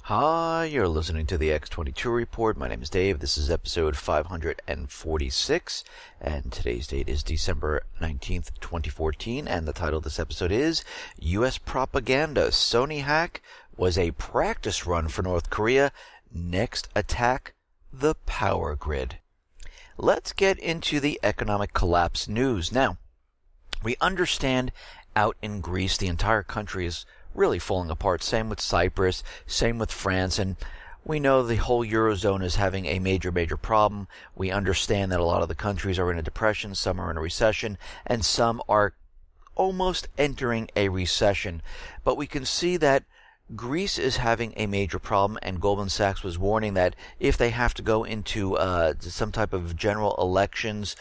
Hi, you're listening to the X22 Report. My name is Dave. This is episode 546, and today's date is December 19th, 2014, and the title of this episode is U.S. Propaganda. Sony hack was a practice run for North Korea. Next attack, the power grid. Let's get into the economic collapse news. Now, we understand out in Greece, the entire country is really falling apart. Same with Cyprus, same with France, and we know the whole Eurozone is having a major problem. We understand that a lot of the countries are in a depression, some are in a recession, and some are almost entering a recession. But we can see that Greece is having a major problem, and Goldman Sachs was warning that if they have to go into some type of general elections,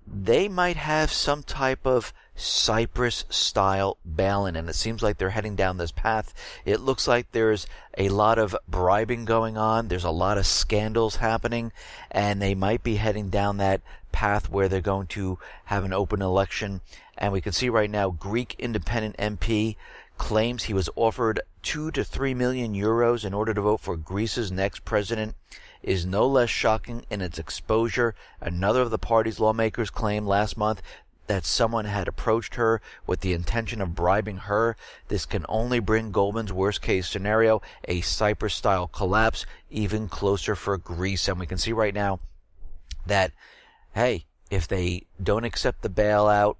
they might have some type of Cyprus-style bail-in, and it seems like they're heading down this path. It looks like there's a lot of bribing going on. There's a lot of scandals happening, and they might be heading down that path where they're going to have an open election. And we can see right now, Greek independent MP claims he was offered 2 to 3 million euros in order to vote for Greece's next president. Is no less shocking in its exposure. Another of the party's lawmakers claimed last month that someone had approached her with the intention of bribing her. This can only bring Goldman's worst-case scenario, a Cyprus-style collapse, even closer for Greece. And we can see right now that, hey, if they don't accept the bailout,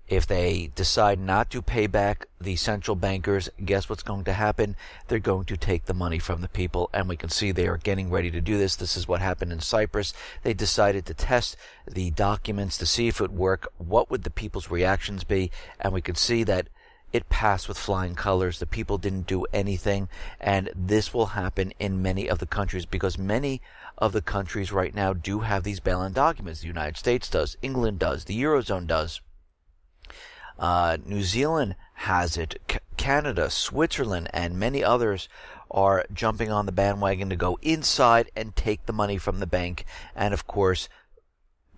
if they decide not to pay back the central bankers, guess what's going to happen? They're going to take the money from the people, and we can see they are getting ready to do this. This is what happened in Cyprus. They decided to test the documents to see if it would work. What would the people's reactions be? And we could see that it passed with flying colors. The people didn't do anything, and this will happen in many of the countries because many of the countries right now do have these bail-in documents. The United States does, England does, the Eurozone does. New Zealand has it, Canada, Switzerland, and many others are jumping on the bandwagon to go inside and take the money from the bank and, of course,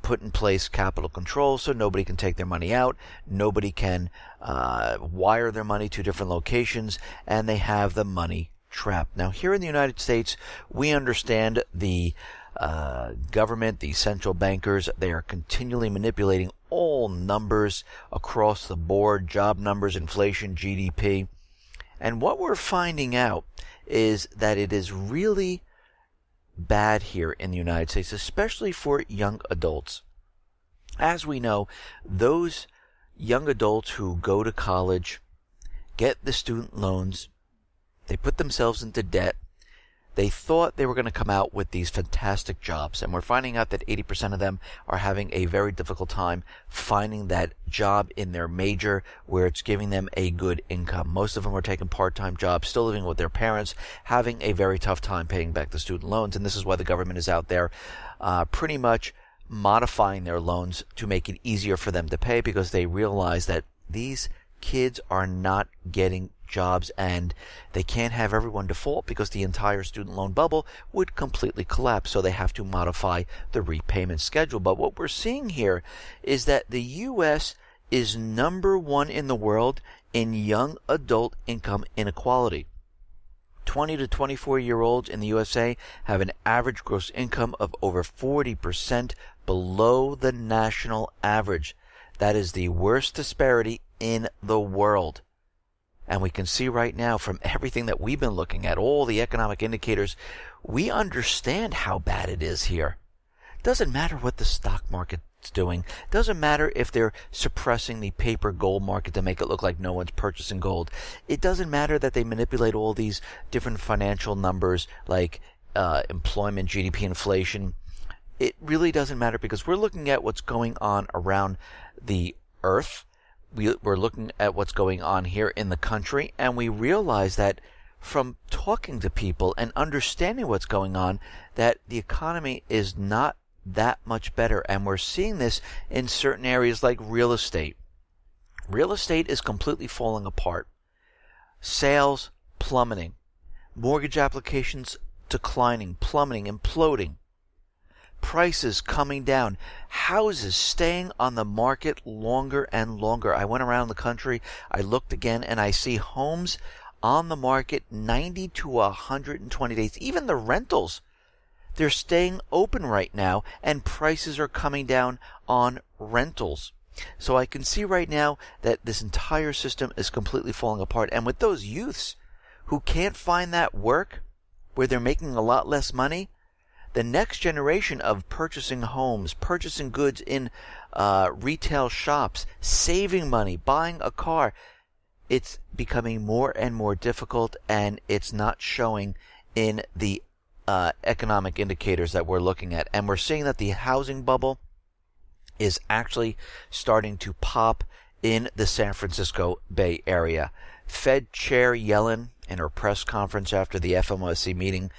put in place capital control so nobody can take their money out, nobody can wire their money to different locations, and they have the money trapped. Now, here in the United States, we understand the government, the central bankers, they are continually manipulating all numbers across the board, job numbers, inflation, GDP. And what we're finding out is that it is really bad here in the United States, especially for young adults. As we know, those young adults who go to college, get the student loans, they put themselves into debt. They thought they were going to come out with these fantastic jobs, and we're finding out that 80% of them are having a very difficult time finding that job in their major where it's giving them a good income. Most of them are taking part-time jobs, still living with their parents, having a very tough time paying back the student loans, and this is why the government is out there pretty much modifying their loans to make it easier for them to pay because they realize that these kids are not getting jobs and they can't have everyone default because the entire student loan bubble would completely collapse. So they have to modify the repayment schedule. But what we're seeing here is that the U.S. is number one in the world in young adult income inequality. 20 to 24-year-olds in the USA have an average gross income of over 40% below the national average. That is the worst disparity in the world. And we can see right now from everything that we've been looking at, all the economic indicators, we understand how bad it is here. Doesn't matter what the stock market's doing. Doesn't matter if they're suppressing the paper gold market to make it look like no one's purchasing gold. It doesn't matter that they manipulate all these different financial numbers like employment, GDP, inflation. It really doesn't matter because we're looking at what's going on around the earth. We're looking at what's going on here in the country, and we realize that from talking to people and understanding what's going on, that the economy is not that much better. And we're seeing this in certain areas like real estate. Real estate is completely falling apart. Sales plummeting. Mortgage applications declining, plummeting, imploding. Prices coming down, houses staying on the market longer and longer. I went around the country, I looked again, and I see homes on the market 90 to 120 days. Even the rentals, they're staying open right now, and prices are coming down on rentals. So I can see right now that this entire system is completely falling apart. And with those youths who can't find that work where they're making a lot less money, the next generation of purchasing homes, purchasing goods in retail shops, saving money, buying a car, it's becoming more and more difficult, and it's not showing in the economic indicators that we're looking at. And we're seeing that the housing bubble is actually starting to pop in the San Francisco Bay Area. Fed Chair Yellen, in her press conference after the FOMC meeting,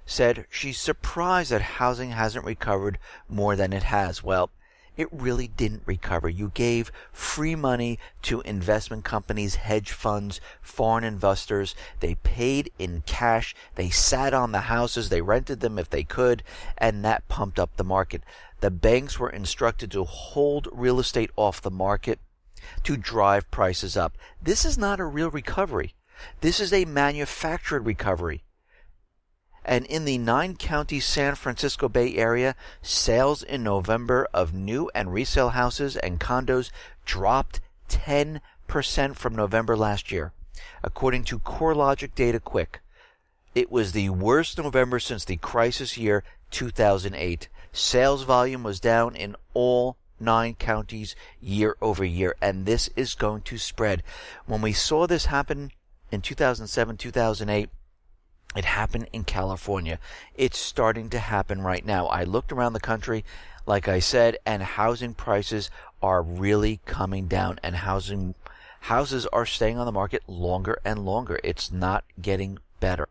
said she's surprised that housing hasn't recovered more than it has. Well, it really didn't recover. You gave free money to investment companies, hedge funds, foreign investors. They paid in cash. They sat on the houses. They rented them if they could, and that pumped up the market. The banks were instructed to hold real estate off the market to drive prices up. This is not a real recovery. This is a manufactured recovery. And in the 9-county San Francisco Bay Area, sales in November of new and resale houses and condos dropped 10% from November last year, according to CoreLogic Data Quick. It was the worst November since the crisis year 2008. Sales volume was down in all 9 counties year over year, and this is going to spread. When we saw this happen in 2007, 2008, it happened in California. It's starting to happen right now. I looked around the country, like I said, and housing prices are really coming down, and houses are staying on the market longer and longer. It's not getting better.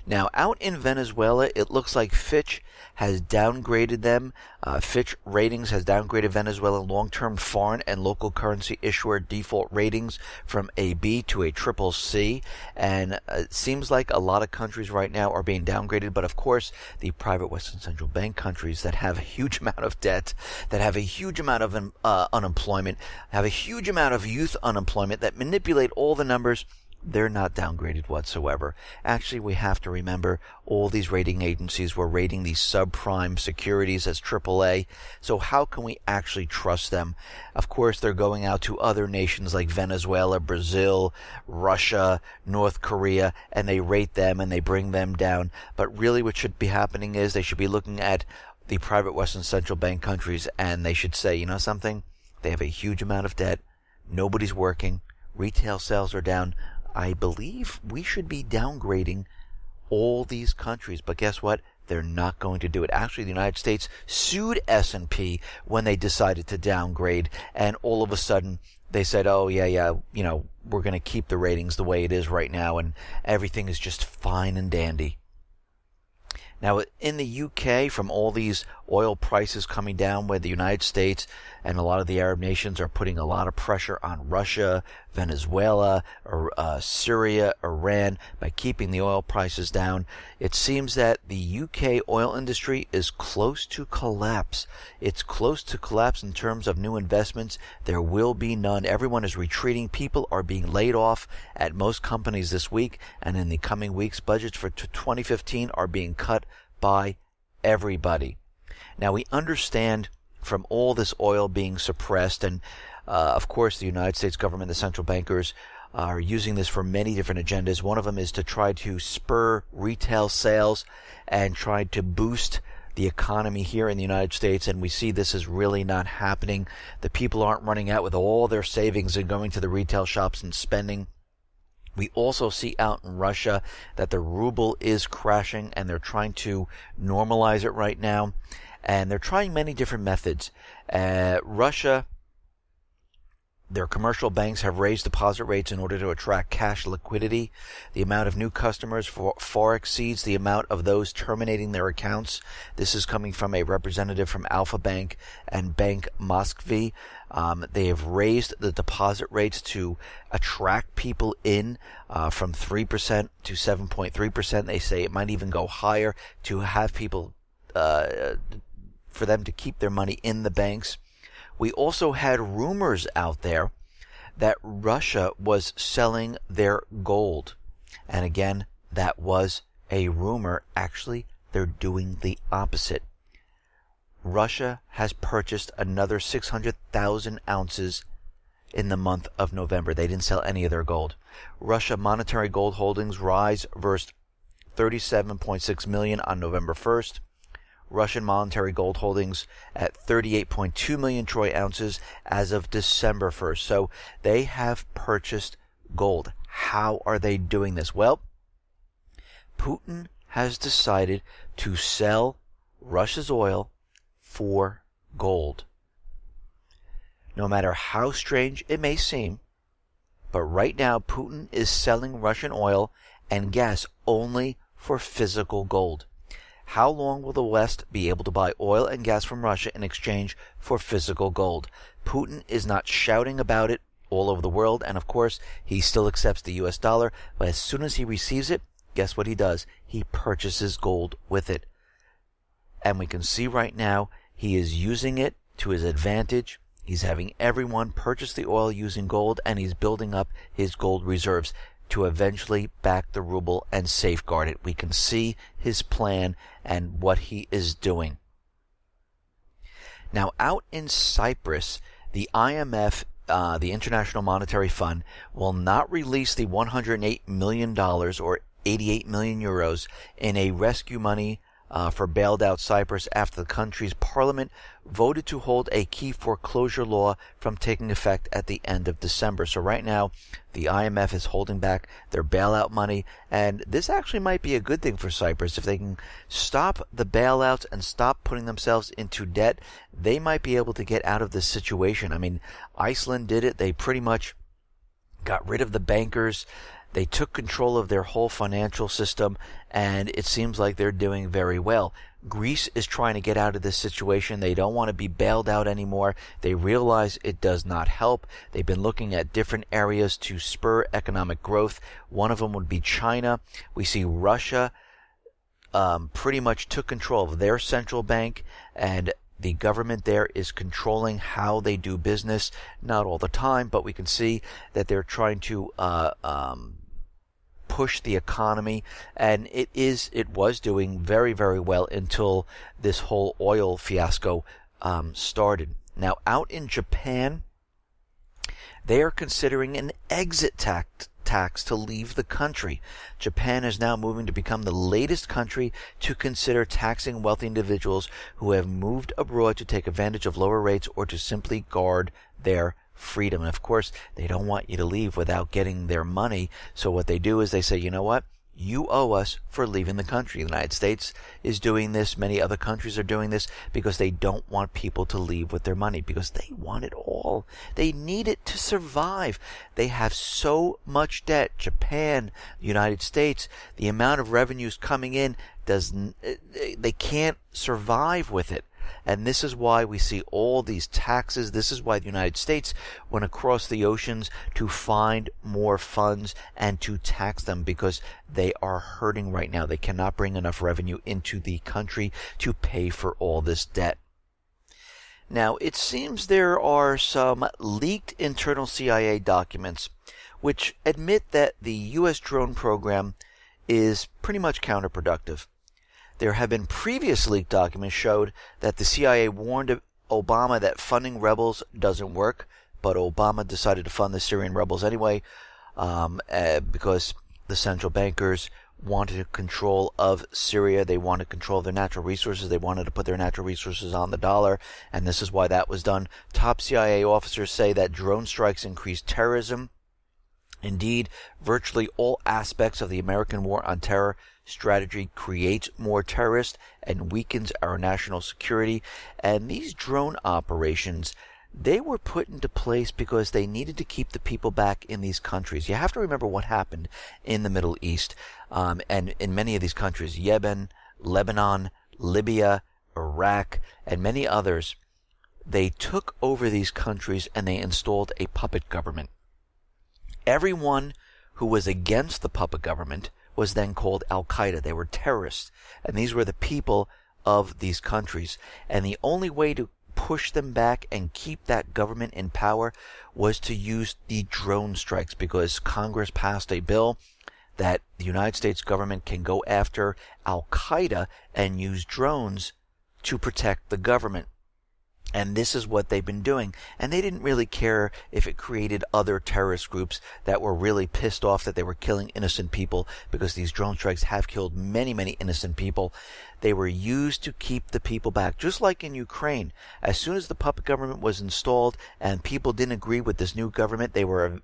Now, out in Venezuela, it looks like Fitch has downgraded them. Fitch Ratings has downgraded Venezuela long-term foreign and local currency issuer default ratings from AB to a triple C. And it seems like a lot of countries right now are being downgraded. But of course, the private Western Central Bank countries that have a huge amount of debt, that have a huge amount of unemployment, have a huge amount of youth unemployment, that manipulate all the numbers, they're not downgraded whatsoever. Actually, we have to remember all these rating agencies were rating these subprime securities as AAA. So how can we actually trust them? Of course, they're going out to other nations like Venezuela, Brazil, Russia, North Korea, and they rate them and they bring them down. But really what should be happening is they should be looking at the private Western Central Bank countries, and they should say, you know something? They have a huge amount of debt. Nobody's working. Retail sales are down. I believe we should be downgrading all these countries, but guess what? They're not going to do it. Actually, the United States sued S&P when they decided to downgrade, and all of a sudden they said, oh, yeah, we're going to keep the ratings the way it is right now, and everything is just fine and dandy. Now, in the UK, from all these oil prices coming down, where the United States and a lot of the Arab nations are putting a lot of pressure on Russia, Venezuela, Syria, Iran, by keeping the oil prices down, it seems that the UK oil industry is close to collapse. It's close to collapse in terms of new investments. There will be none. Everyone is retreating. People are being laid off at most companies this week, and in the coming weeks, budgets for 2015 are being cut by everybody. Now, we understand from all this oil being suppressed, and of course the United States government, the central bankers, are using this for many different agendas. One of them is to try to spur retail sales and try to boost the economy here in the United States, and we see this is really not happening. The people aren't running out with all their savings and going to the retail shops and spending. We also see out in Russia that the ruble is crashing, and they're trying to normalize it right now. And they're trying many different methods. Russia, their commercial banks have raised deposit rates in order to attract cash liquidity. The amount of new customers far exceeds the amount of those terminating their accounts. This is coming from a representative from Alfa Bank and Bank Moskvy. They have raised the deposit rates to attract people in from 3% to 7.3%. They say it might even go higher to have people, for them to keep their money in the banks. We also had rumors out there that Russia was selling their gold. And again, that was a rumor. Actually, they're doing the opposite. Russia has purchased another 600,000 ounces in the month of November. They didn't sell any of their gold. Russia monetary gold holdings rise versus 37.6 million on November 1st. Russian monetary gold holdings at 38.2 million troy ounces as of December 1st. So they have purchased gold. How are they doing this? Well, Putin has decided to sell Russia's oil for gold. No matter how strange it may seem, but right now Putin is selling Russian oil and gas only for physical gold. How long will the West be able to buy oil and gas from Russia in exchange for physical gold? Putin is not shouting about it all over the world, and of course, he still accepts the U.S. dollar, but as soon as he receives it, guess what he does? He purchases gold with it. And we can see right now, he is using it to his advantage. He's having everyone purchase the oil using gold, and he's building up his gold reserves to eventually back the ruble and safeguard it. We can see his plan and what he is doing. Now, out in Cyprus, the IMF, the International Monetary Fund, will not release the $108 million or 88 million euros in a rescue money for bailed out Cyprus after the country's parliament voted to hold a key foreclosure law from taking effect at the end of December. So right now, the IMF is holding back their bailout money, and this actually might be a good thing for Cyprus. If they can stop the bailouts and stop putting themselves into debt, they might be able to get out of this situation. I mean, Iceland did it. They pretty much got rid of the bankers. They took control of their whole financial system, and it seems like they're doing very well. Greece is trying to get out of this situation. They don't want to be bailed out anymore. They realize it does not help. They've been looking at different areas to spur economic growth. One of them would be China. We see Russia pretty much took control of their central bank, and the government there is controlling how they do business. Not all the time, but we can see that they're trying to push the economy, and it was doing very, very well until this whole oil fiasco started. Now, out in Japan, they are considering an exit tax to leave the country. Japan is now moving to become the latest country to consider taxing wealthy individuals who have moved abroad to take advantage of lower rates or to simply guard their freedom. And of course, they don't want you to leave without getting their money. So what they do is they say, you know what? You owe us for leaving the country. The United States is doing this. Many other countries are doing this because they don't want people to leave with their money, because they want it all. They need it to survive. They have so much debt. Japan, the United States, the amount of revenues coming in, they can't survive with it. And this is why we see all these taxes. This is why the United States went across the oceans to find more funds and to tax them, because they are hurting right now. They cannot bring enough revenue into the country to pay for all this debt. Now, it seems there are some leaked internal CIA documents which admit that the U.S. drone program is pretty much counterproductive. There have been previous leaked documents showed that the CIA warned Obama that funding rebels doesn't work, but Obama decided to fund the Syrian rebels anyway because the central bankers wanted control of Syria. They wanted control of their natural resources. They wanted to put their natural resources on the dollar, and this is why that was done. Top CIA officers say that drone strikes increase terrorism. Indeed, virtually all aspects of the American war on terror strategy creates more terrorists and weakens our national security. And these drone operations, they were put into place because they needed to keep the people back in these countries. You have to remember what happened in the Middle East, and in many of these countries, Yemen, Lebanon, Libya, Iraq, and many others. They took over these countries and they installed a puppet government. Everyone who was against the puppet government was then called Al-Qaeda. They were terrorists, and these were the people of these countries. And the only way to push them back and keep that government in power was to use the drone strikes, because Congress passed a bill that the United States government can go after Al-Qaeda and use drones to protect the government. And this is what they've been doing. And they didn't really care if it created other terrorist groups that were really pissed off that they were killing innocent people, because these drone strikes have killed many, many innocent people. They were used to keep the people back, just like in Ukraine. As soon as the puppet government was installed and people didn't agree with this new government, they were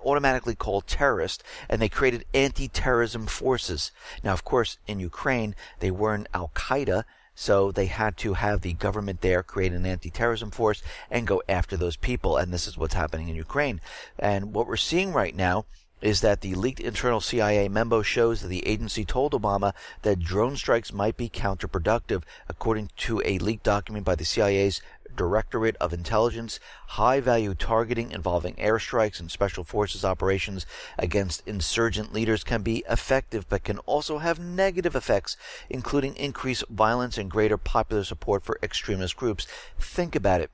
automatically called terrorists, and they created anti-terrorism forces. Now, of course, in Ukraine, they weren't Al-Qaeda, so they had to have the government there create an anti-terrorism force and go after those people, and this is what's happening in Ukraine. And what we're seeing right now is that the leaked internal CIA memo shows that the agency told Obama that drone strikes might be counterproductive. According to a leaked document by the CIA's Directorate of Intelligence, high-value targeting involving airstrikes and special forces operations against insurgent leaders can be effective, but can also have negative effects, including increased violence and greater popular support for extremist groups. Think about it.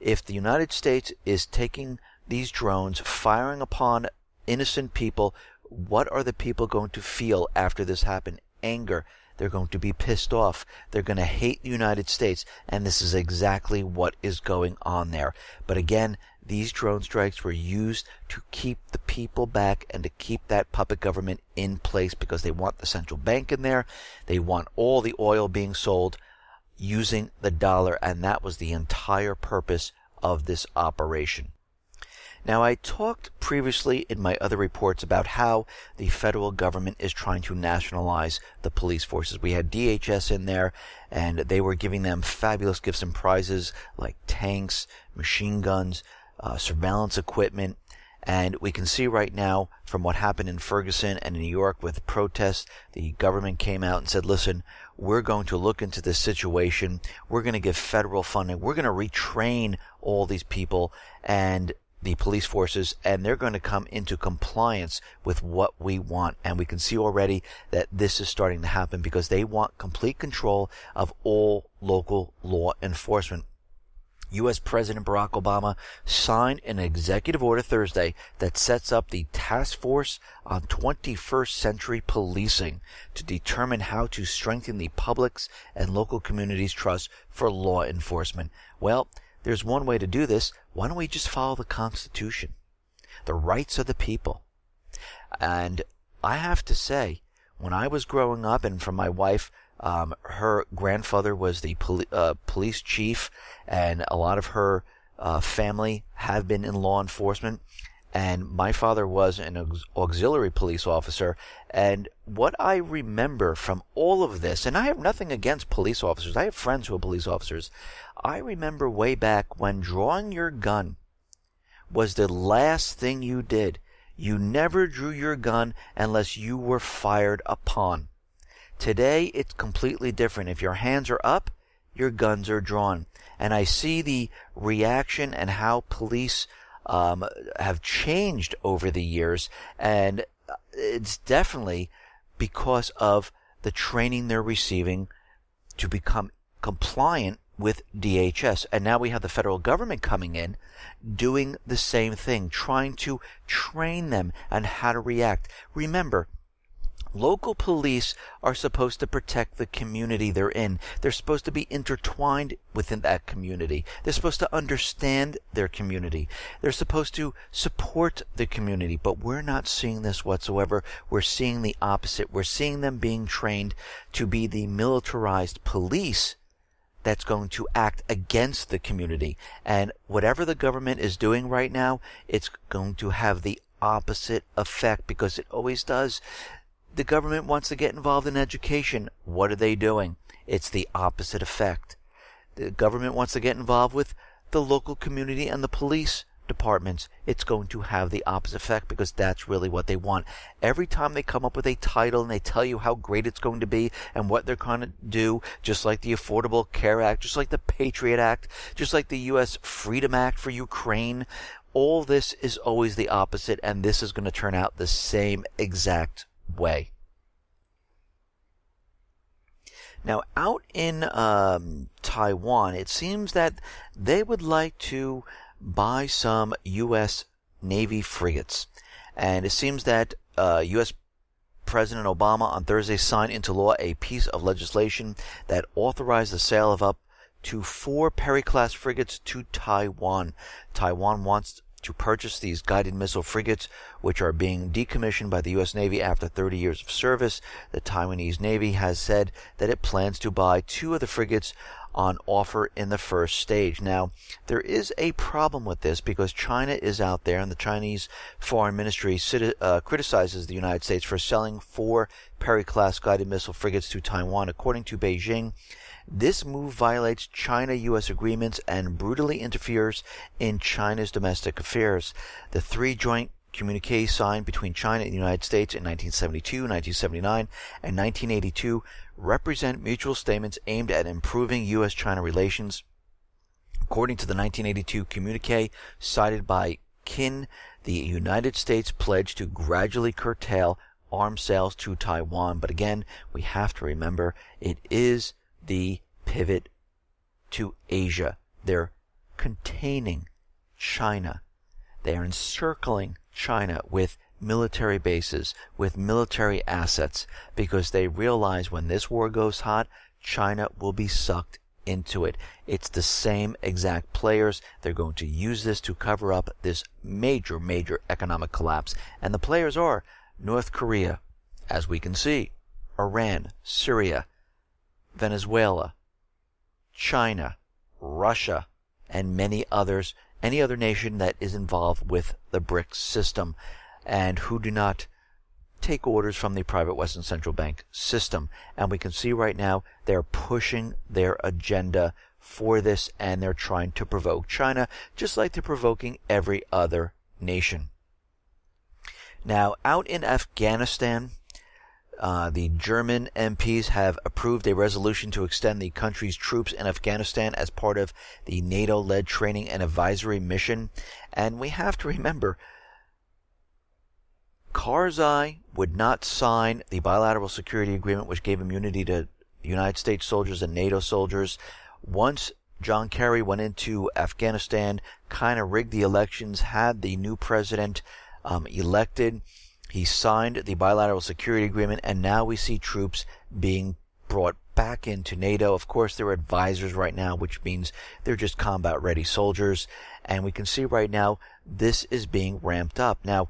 If the United States is taking these drones, firing upon innocent people, what are the people going to feel after this happened? Anger. They're going to be pissed off. They're going to hate the United States. And this is exactly what is going on there. But again, these drone strikes were used to keep the people back and to keep that puppet government in place, because they want the central bank in there. They want all the oil being sold using the dollar. And that was the entire purpose of this operation. Now, I talked previously in my other reports about how the federal government is trying to nationalize the police forces. We had DHS in there, and they were giving them fabulous gifts and prizes like tanks, machine guns, surveillance equipment. And we can see right now from what happened in Ferguson and in New York with protests, the government came out and said, listen, we're going to look into this situation. We're going to give federal funding. We're going to retrain all these people and the police forces, and they're going to come into compliance with what we want. And we can see already that this is starting to happen, because they want complete control of all local law enforcement. U.S. President Barack Obama signed an executive order Thursday that sets up the Task Force on 21st Century Policing to determine how to strengthen the public's and local communities' trust for law enforcement. Well, there's one way to do this. Why don't we just follow the Constitution? The rights of the people. And I have to say, when I was growing up, and from my wife, her grandfather was the police chief, and a lot of her family have been in law enforcement. And my father was an auxiliary police officer. And what I remember from all of this, and I have nothing against police officers. I have friends who are police officers. I remember way back when drawing your gun was the last thing you did. You never drew your gun unless you were fired upon. Today, it's completely different. If your hands are up, your guns are drawn. And I see the reaction and how police have changed over the years, and it's definitely because of the training they're receiving to become compliant with DHS. And now we have the federal government coming in, doing the same thing, trying to train them on how to react. Remember, local police are supposed to protect the community they're in. They're supposed to be intertwined within that community. They're supposed to understand their community. They're supposed to support the community. But we're not seeing this whatsoever. We're seeing the opposite. We're seeing them being trained to be the militarized police that's going to act against the community. And whatever the government is doing right now, it's going to have the opposite effect, because it always does. The government wants to get involved in education. What are they doing? It's the opposite effect. The government wants to get involved with the local community and the police departments. It's going to have the opposite effect, because that's really what they want. Every time they come up with a title and they tell you how great it's going to be and what they're going to do, just like the Affordable Care Act, just like the Patriot Act, just like the U.S. Freedom Act for Ukraine, all this is always the opposite, and this is going to turn out the same exact way. Now, out in Taiwan, it seems that they would like to buy some U.S. Navy frigates. And it seems that U.S. President Obama on Thursday signed into law a piece of legislation that authorized the sale of up to 4 Perry-class frigates to Taiwan. Taiwan wants to purchase these guided missile frigates, which are being decommissioned by the U.S. Navy after 30 years of service. The Taiwanese Navy has said that it plans to buy 2 of the frigates on offer in the first stage. Now, there is a problem with this because China is out there, and the Chinese Foreign Ministry criticizes the United States for selling 4 Perry-class guided missile frigates to Taiwan. According to Beijing, this move violates China-U.S. agreements and brutally interferes in China's domestic affairs. The 3 joint communiques signed between China and the United States in 1972, 1979, and 1982 represent mutual statements aimed at improving U.S.-China relations. According to the 1982 communique cited by Qin, the United States pledged to gradually curtail arms sales to Taiwan. But again, we have to remember it is the pivot to Asia. They're containing China. They are encircling China with military bases, with military assets, because they realize when this war goes hot, China will be sucked into it. It's the same exact players. They're going to use this to cover up this major, major economic collapse. And the players are North Korea, as we can see, Iran, Syria, Venezuela, China, Russia, and many others, any other nation that is involved with the BRICS system and who do not take orders from the private Western Central Bank system. And we can see right now they're pushing their agenda for this, and they're trying to provoke China just like they're provoking every other nation. Now, out in Afghanistan, the German MPs have approved a resolution to extend the country's troops in Afghanistan as part of the NATO-led training and advisory mission. And we have to remember, Karzai would not sign the bilateral security agreement which gave immunity to United States soldiers and NATO soldiers. Once John Kerry went into Afghanistan, kind of rigged the elections, had the new president elected, he signed the bilateral security agreement, and now we see troops being brought back into NATO. Of course, they're advisors right now, which means they're just combat-ready soldiers. And we can see right now this is being ramped up. Now,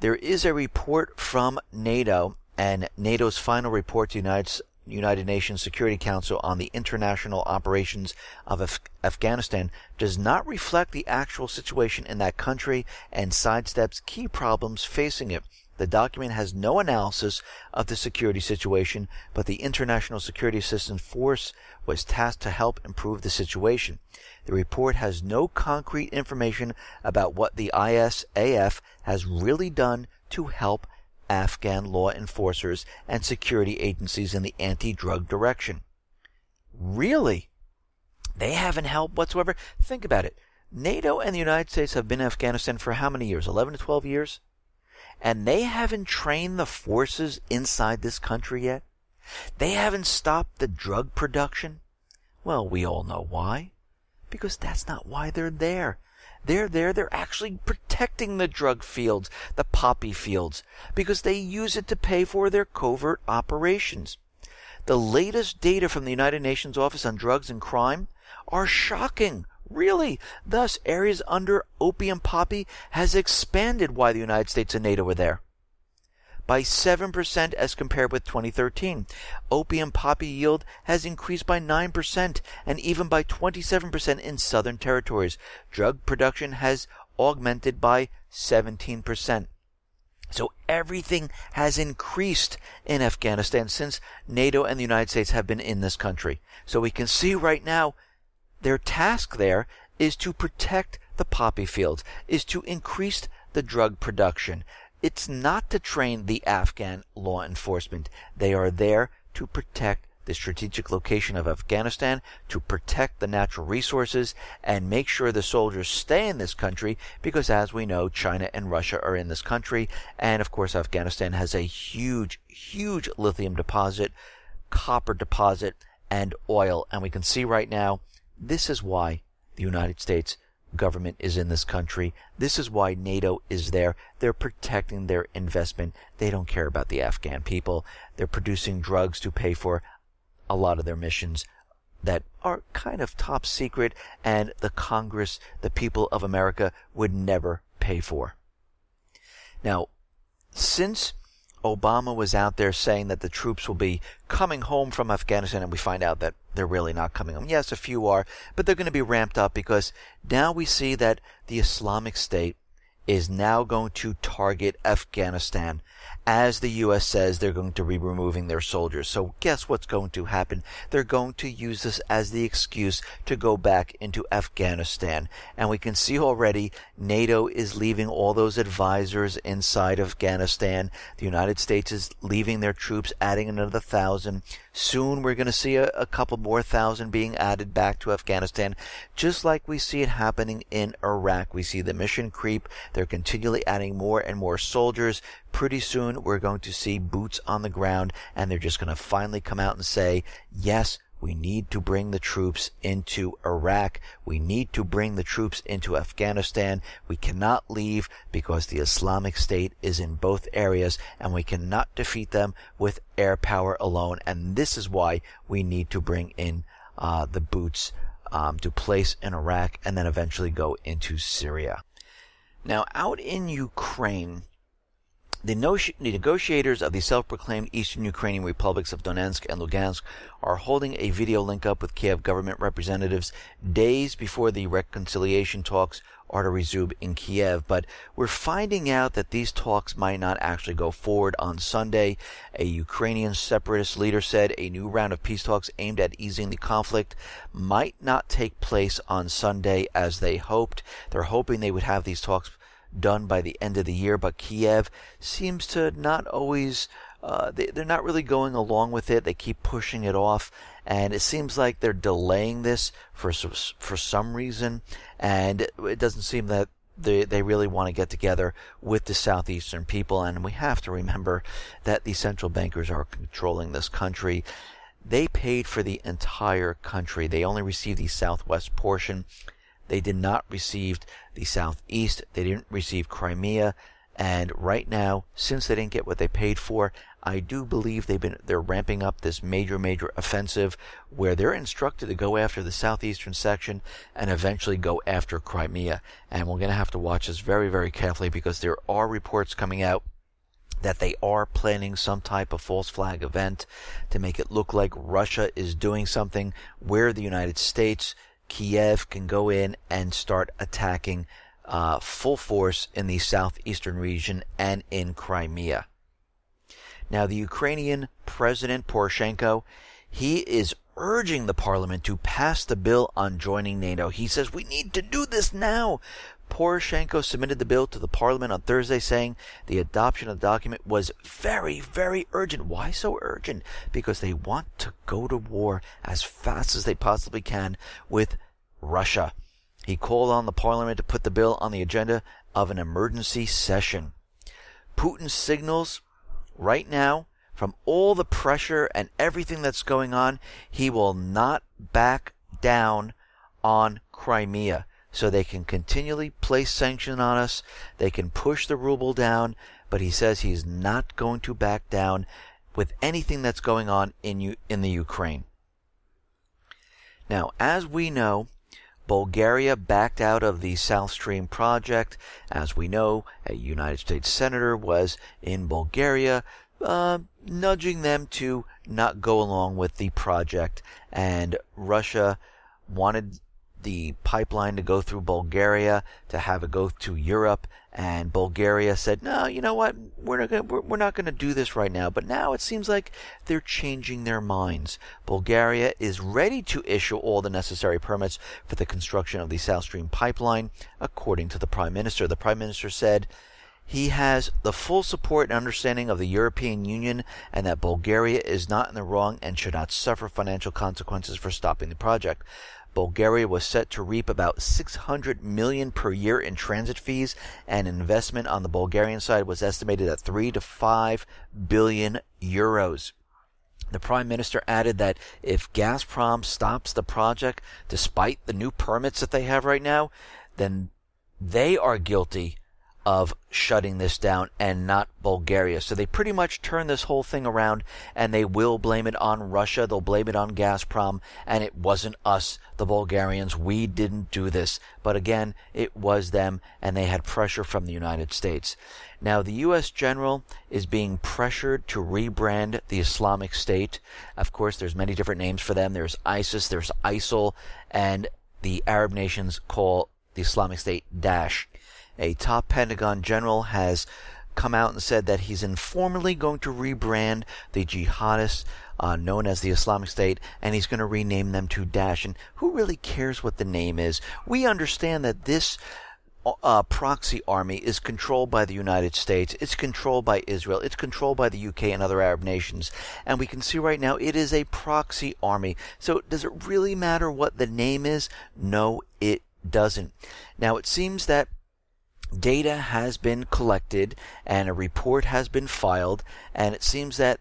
there is a report from NATO, and NATO's final report to United Nations Security Council on the international operations of Afghanistan does not reflect the actual situation in that country and sidesteps key problems facing it. The document has no analysis of the security situation, but the International Security Assistance Force was tasked to help improve the situation. The report has no concrete information about what the ISAF has really done to help Afghan law enforcers and security agencies in the anti-drug direction. Really? They haven't helped whatsoever? Think about it. NATO and the United States have been in Afghanistan for how many years? 11 to 12 years? And they haven't trained the forces inside this country yet? They haven't stopped the drug production? Well, we all know why. Because that's not why they're there. They're actually protecting the drug fields, the poppy fields, because they use it to pay for their covert operations. The latest data from the United Nations Office on Drugs and Crime are shocking. Really. Thus, areas under opium poppy has expanded while the United States and NATO were there. By 7% as compared with 2013. Opium poppy yield has increased by 9% and even by 27% in southern territories. Drug production has augmented by 17%. So everything has increased in Afghanistan since NATO and the United States have been in this country. So we can see right now their task there is to protect the poppy fields, is to increase the drug production. It's not to train the Afghan law enforcement. They are there to protect the strategic location of Afghanistan, to protect the natural resources, and make sure the soldiers stay in this country because, as we know, China and Russia are in this country. And, of course, Afghanistan has a huge, huge lithium deposit, copper deposit, and oil. And we can see right now, this is why the United States government is in this country. This is why NATO is there. They're protecting their investment. They don't care about the Afghan people. They're producing drugs to pay for a lot of their missions that are kind of top secret, and the Congress, the people of America, would never pay for. Now, since Obama was out there saying that the troops will be coming home from Afghanistan, and we find out that they're really not coming home. Yes, a few are, but they're going to be ramped up because now we see that the Islamic State is now going to target Afghanistan. As the U.S. says, they're going to be removing their soldiers. So guess what's going to happen? They're going to use this as the excuse to go back into Afghanistan. And we can see already NATO is leaving all those advisors inside Afghanistan. The United States is leaving their troops, adding another 1,000. Soon we're going to see a couple more thousand being added back to Afghanistan, just like we see it happening in Iraq. We see the mission creep. They're continually adding more and more soldiers. Pretty soon we're going to see boots on the ground, and they're just going to finally come out and say, yes, we need to bring the troops into Iraq. We need to bring the troops into Afghanistan. We cannot leave because the Islamic State is in both areas, and we cannot defeat them with air power alone. And this is why we need to bring in the boots to place in Iraq and then eventually go into Syria. Now, out in Ukraine, the negotiators of the self-proclaimed Eastern Ukrainian republics of Donetsk and Lugansk are holding a video link-up with Kiev government representatives days before the reconciliation talks are to resume in Kiev. But we're finding out that these talks might not actually go forward on Sunday. A Ukrainian separatist leader said a new round of peace talks aimed at easing the conflict might not take place on Sunday as they hoped. They're hoping they would have these talks done by the end of the year, but Kiev seems to not always, they're not really going along with it. They keep pushing it off, and it seems like they're delaying this for some reason, and it doesn't seem that they really want to get together with the southeastern people. And we have to remember that the central bankers are controlling this country. They paid for the entire country. They only received the southwest portion. They did not receive the southeast. They didn't receive Crimea. And right now, since they didn't get what they paid for, I do believe they're ramping up this major offensive where they're instructed to go after the southeastern section and eventually go after Crimea. And we're going to have to watch this very, very carefully because there are reports coming out that they are planning some type of false flag event to make it look like Russia is doing something where the United States, Kiev, can go in and start attacking full force in the southeastern region and in Crimea. Now, the Ukrainian President Poroshenko, he is urging the parliament to pass the bill on joining NATO. He says, we need to do this now. Poroshenko submitted the bill to the parliament on Thursday, saying the adoption of the document was very, very urgent. Why so urgent? Because they want to go to war as fast as they possibly can with Russia. He called on the parliament to put the bill on the agenda of an emergency session. Putin signals right now, from all the pressure and everything that's going on, he will not back down on Crimea. So they can continually place sanctions on us. They can push the ruble down, but he says he's not going to back down with anything that's going on in the Ukraine. Now, as we know, Bulgaria backed out of the South Stream project. As we know, a United States senator was in Bulgaria, nudging them to not go along with the project. And Russia wanted the pipeline to go through Bulgaria, to have it go to Europe, and Bulgaria said, no, you know what, we're not going to do this right now. But now it seems like they're changing their minds. Bulgaria is ready to issue all the necessary permits for the construction of the South Stream pipeline, according to the Prime Minister. The Prime Minister said he has the full support and understanding of the European Union, and that Bulgaria is not in the wrong and should not suffer financial consequences for stopping the project. Bulgaria was set to reap about $600 million per year in transit fees, and investment on the Bulgarian side was estimated at 3 to 5 billion euros. The Prime Minister added that if Gazprom stops the project, despite the new permits that they have right now, then they are guilty of shutting this down and not Bulgaria. So they pretty much turn this whole thing around, and they will blame it on Russia. They'll blame it on Gazprom, and it wasn't us, the Bulgarians. We didn't do this. But again, it was them, and they had pressure from the United States. Now, the U.S. general is being pressured to rebrand the Islamic State. Of course, there's many different names for them. There's ISIS, there's ISIL, and the Arab nations call the Islamic State Daesh. A top Pentagon general has come out and said that he's informally going to rebrand the jihadists known as the Islamic State, and he's going to rename them to Daesh. And who really cares what the name is? We understand that this proxy army is controlled by the United States. It's controlled by Israel. It's controlled by the UK and other Arab nations. And we can see right now it is a proxy army. So does it really matter what the name is? No, it doesn't. Now, it seems that data has been collected and a report has been filed, and it seems that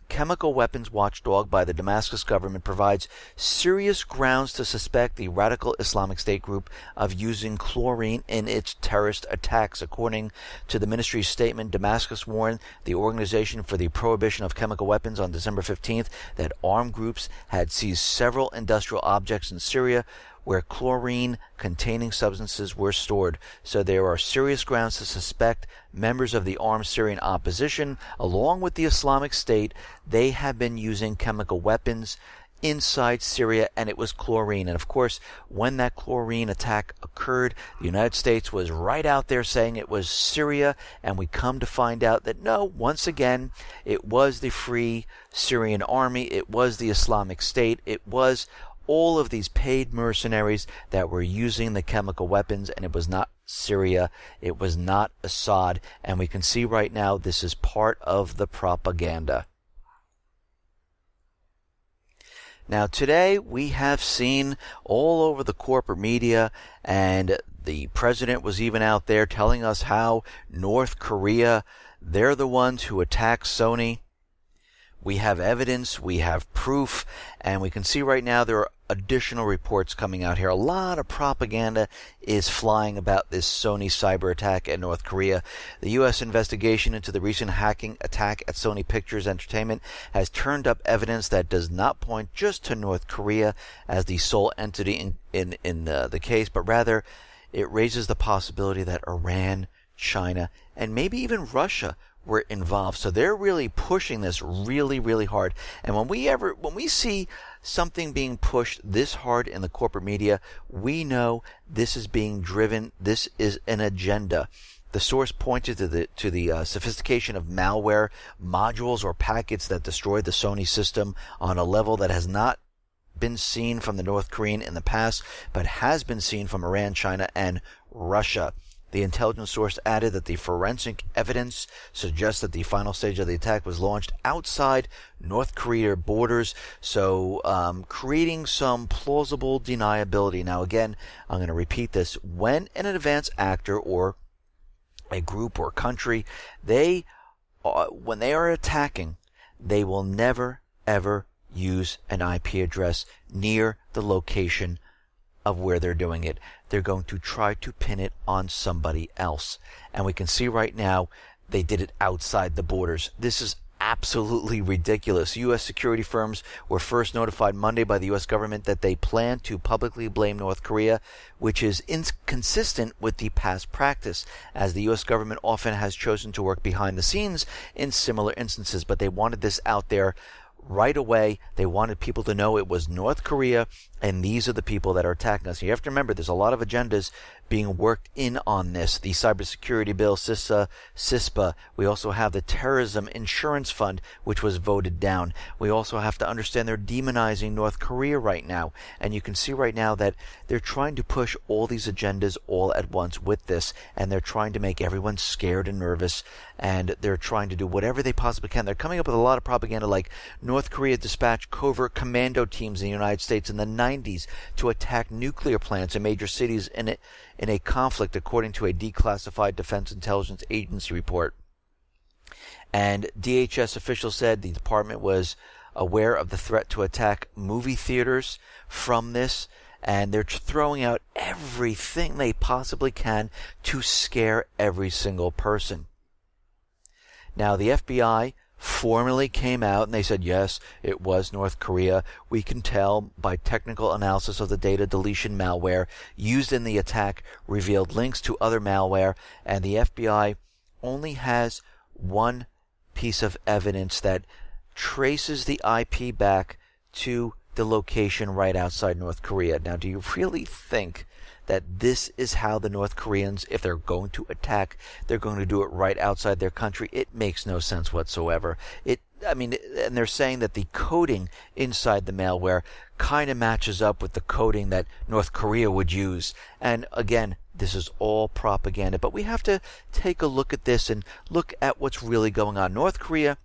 chemical weapons watchdog by the Damascus government provides serious grounds to suspect the radical Islamic State group of using chlorine in its terrorist attacks. According to the ministry's statement, Damascus warned the Organization for the Prohibition of Chemical Weapons on December 15th that armed groups had seized several industrial objects in Syria where chlorine-containing substances were stored. So there are serious grounds to suspect members of the armed Syrian opposition, along with the Islamic State, they have been using chemical weapons inside Syria, and it was chlorine. And of course, when that chlorine attack occurred, the United States was right out there saying it was Syria, and we come to find out that no, once again, it was the Free Syrian Army, it was the Islamic State, it was all of these paid mercenaries that were using the chemical weapons, and it was not Syria, it was not Assad, and we can see right now this is part of the propaganda. Now today we have seen all over the corporate media, and the president was even out there telling us how North Korea, they're the ones who attacked Sony. We have evidence, we have proof, and we can see right now there are additional reports coming out here. A lot of propaganda is flying about this Sony cyber attack at North Korea. The U.S. investigation into the recent hacking attack at Sony Pictures Entertainment has turned up evidence that does not point just to North Korea as the sole entity in the case, but rather it raises the possibility that Iran, China, and maybe even Russia were involved. So they're really pushing this really, really hard. And when we see something being pushed this hard in the corporate media, we know this is being driven. This is an agenda. The source pointed to the sophistication of malware modules or packets that destroyed the Sony system on a level that has not been seen from the North Korean in the past, but has been seen from Iran, China, and Russia. The intelligence source added that the forensic evidence suggests that the final stage of the attack was launched outside North Korea borders, so creating some plausible deniability. Now again, I'm going to repeat this. When an advanced actor or a group or country, when they are attacking, they will never, ever use an IP address near the location of where they're doing it. They're going to try to pin it on somebody else. And we can see right now they did it outside the borders. This is absolutely ridiculous. U.S. security firms were first notified Monday by the U.S. government that they plan to publicly blame North Korea, which is inconsistent with the past practice, as the U.S. government often has chosen to work behind the scenes in similar instances. But they wanted this out there right away. They wanted people to know it was North Korea, and these are the people that are attacking us. You have to remember, there's a lot of agendas being worked in on this. The cybersecurity bill, CISPA. We also have the terrorism insurance fund, which was voted down. We also have to understand they're demonizing North Korea right now. And you can see right now that they're trying to push all these agendas all at once with this. And they're trying to make everyone scared and nervous. And they're trying to do whatever they possibly can. They're coming up with a lot of propaganda, like North Korea dispatched covert commando teams in the United States in the 90s to attack nuclear plants in major cities in a conflict, according to a declassified Defense Intelligence Agency report. And DHS officials said the department was aware of the threat to attack movie theaters from this, and they're throwing out everything they possibly can to scare every single person. Now, the FBI formally came out and they said, yes, it was North Korea. We can tell by technical analysis of the data deletion malware used in the attack revealed links to other malware, and the FBI only has one piece of evidence that traces the IP back to the location right outside North Korea. Now, do you really think that this is how the North Koreans, if they're going to attack, they're going to do it right outside their country? It makes no sense whatsoever. And they're saying that the coding inside the malware kind of matches up with the coding that North Korea would use. And again, this is all propaganda. But we have to take a look at this and look at what's really going on. North Korea,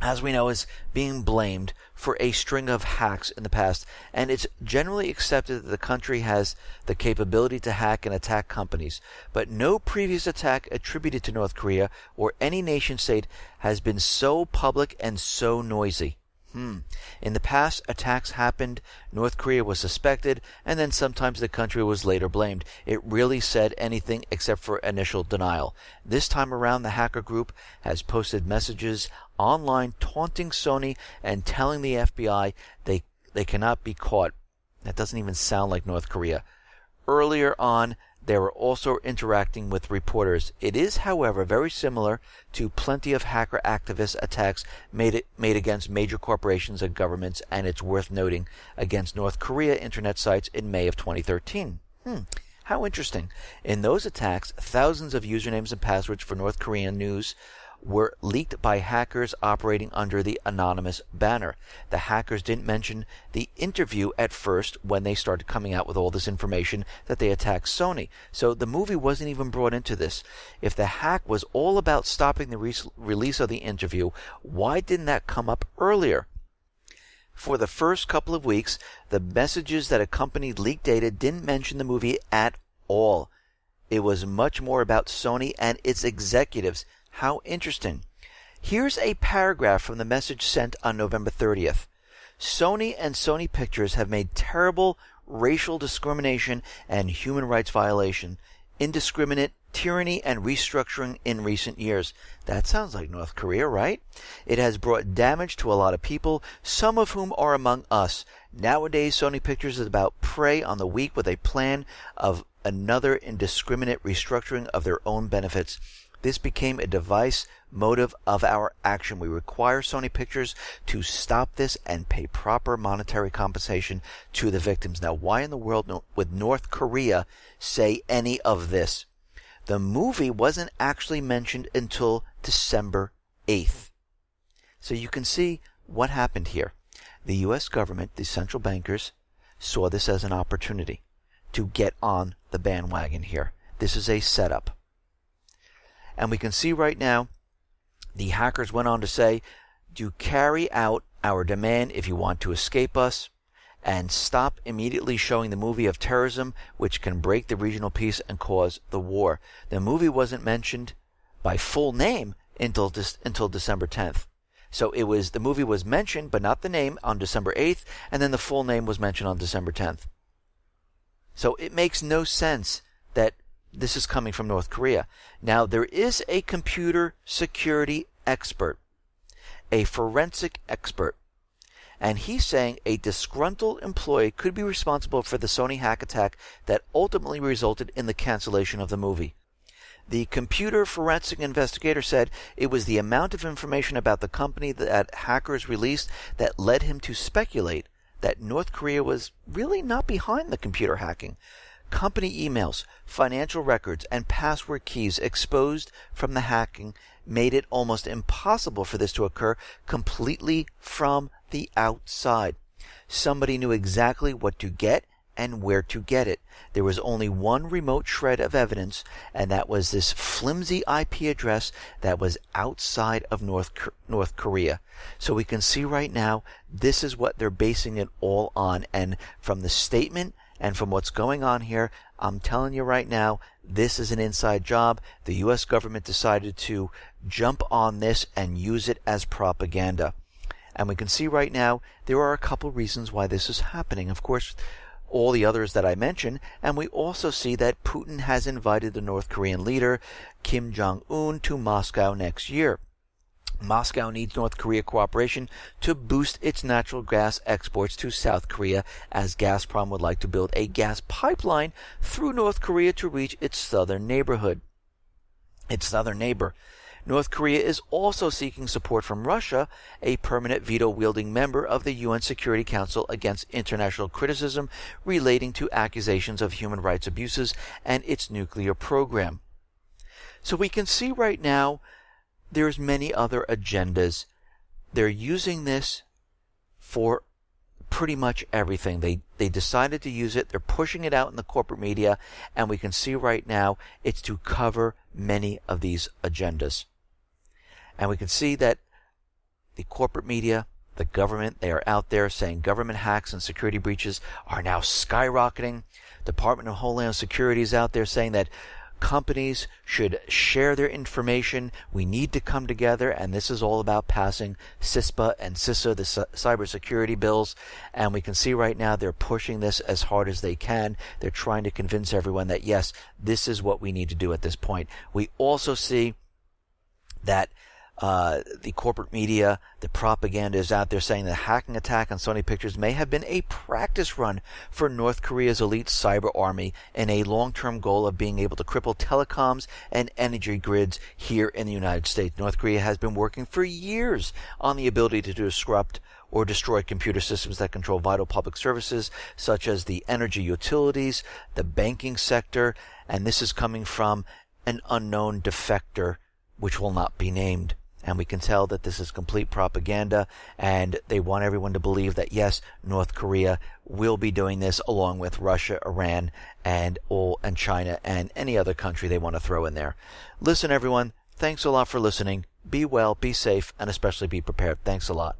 as we know, is being blamed for a string of hacks in the past, and it's generally accepted that the country has the capability to hack and attack companies. But no previous attack attributed to North Korea or any nation state has been so public and so noisy. In the past, attacks happened, North Korea was suspected, and then sometimes the country was later blamed. It really said anything except for initial denial. This time around, the hacker group has posted messages online taunting Sony and telling the FBI they cannot be caught. That doesn't even sound like North Korea. Earlier on, they were also interacting with reporters. It is, however, very similar to plenty of hacker activist attacks made against major corporations and governments, and it's worth noting, against North Korea internet sites in May of 2013. How interesting. In those attacks, thousands of usernames and passwords for North Korean news were leaked by hackers operating under the anonymous banner. The hackers didn't mention the interview at first when they started coming out with all this information that they attacked Sony. So the movie wasn't even brought into this. If the hack was all about stopping the release of the interview, why didn't that come up earlier? For the first couple of weeks, the messages that accompanied leaked data didn't mention the movie at all. It was much more about Sony and its executives. How interesting. Here's a paragraph from the message sent on November 30th. Sony and Sony Pictures have made terrible racial discrimination and human rights violation, indiscriminate tyranny and restructuring in recent years. That sounds like North Korea, right? It has brought damage to a lot of people, some of whom are among us. Nowadays, Sony Pictures is about prey on the weak with a plan of another indiscriminate restructuring of their own benefits. This became a device motive of our action. We require Sony Pictures to stop this and pay proper monetary compensation to the victims. Now, why in the world would North Korea say any of this? The movie wasn't actually mentioned until December 8th. So you can see what happened here. The U.S. government, the central bankers, saw this as an opportunity to get on the bandwagon here. This is a setup. And we can see right now, the hackers went on to say, to carry out our demand if you want to escape us, and stop immediately showing the movie of terrorism, which can break the regional peace and cause the war. The movie wasn't mentioned by full name until December 10th. So the movie was mentioned, but not the name, on December 8th, and then the full name was mentioned on December 10th. So it makes no sense that this is coming from North Korea. Now, there is a computer security expert, a forensic expert, and he's saying a disgruntled employee could be responsible for the Sony hack attack that ultimately resulted in the cancellation of the movie. The computer forensic investigator said it was the amount of information about the company that hackers released that led him to speculate that North Korea was really not behind the computer hacking. Company emails, financial records, and password keys exposed from the hacking made it almost impossible for this to occur completely from the outside. Somebody knew exactly what to get and where to get it. There was only one remote shred of evidence, and that was this flimsy IP address that was outside of North Korea. So we can see right now, this is what they're basing it all on. And from the statement and from what's going on here, I'm telling you right now, this is an inside job. The U.S. government decided to jump on this and use it as propaganda. And we can see right now there are a couple reasons why this is happening. Of course, all the others that I mentioned, and we also see that Putin has invited the North Korean leader, Kim Jong-un, to Moscow next year. Moscow needs North Korea cooperation to boost its natural gas exports to South Korea, as Gazprom would like to build a gas pipeline through North Korea to reach its southern neighbor. North Korea is also seeking support from Russia, a permanent veto-wielding member of the UN Security Council, against international criticism relating to accusations of human rights abuses and its nuclear program. So we can see right now there's many other agendas. They're using this for pretty much everything. They decided to use it. They're pushing it out in the corporate media, and we can see right now it's to cover many of these agendas. And we can see that the corporate media, the government, they are out there saying government hacks and security breaches are now skyrocketing. Department of Homeland Security is out there saying that companies should share their information. We need to come together, and this is all about passing CISPA and CISA, the cybersecurity bills. And we can see right now they're pushing this as hard as they can. They're trying to convince everyone that, yes, this is what we need to do at this point. We also see that the corporate media, the propaganda is out there saying the hacking attack on Sony Pictures may have been a practice run for North Korea's elite cyber army in a long-term goal of being able to cripple telecoms and energy grids here in the United States. North Korea has been working for years on the ability to disrupt or destroy computer systems that control vital public services such as the energy utilities, the banking sector, and this is coming from an unknown defector which will not be named. And we can tell that this is complete propaganda, and they want everyone to believe that, yes, North Korea will be doing this along with Russia, Iran, and China, and any other country they want to throw in there. Listen, everyone, thanks a lot for listening. Be well, be safe, and especially be prepared. Thanks a lot.